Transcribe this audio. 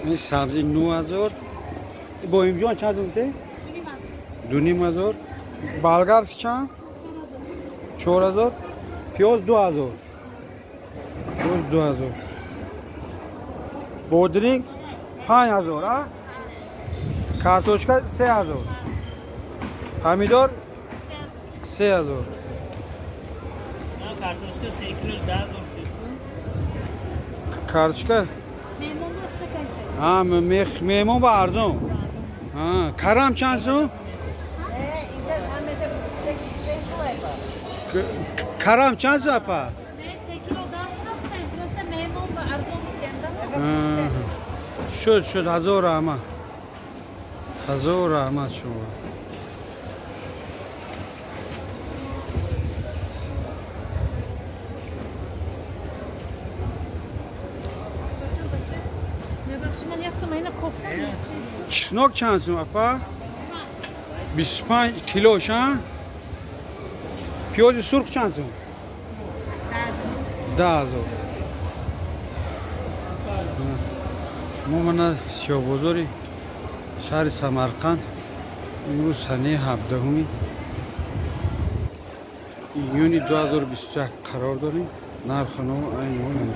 این سبزی 9000 با اینجا چند دوسته؟ 2500 بالگرد چند؟ 4000 پیاز 2000 پیاز 2000 بودرینگ 5000 ها کارتوشکا 3000 پامیدور 3000 کارتوشکا 3 کیلوش 10000 کارتوشکا Memnun da şeker. ها میمون با ارزون ها کرم چند سو کرم چند سو اپا Neyse kilodan sen burası memnun da arzum içinde. شد 1000 اما 1000 اما شما Ne bak şimdi yaptım yine kofta. چسناک چند سو اپا 25 کیلوش ها پیاز سرخ چند سو 10000 ما من سیاه بازاری شهر سمرقند امروز سنه 17 ایونی 2021 قرار داریم نرخ نو این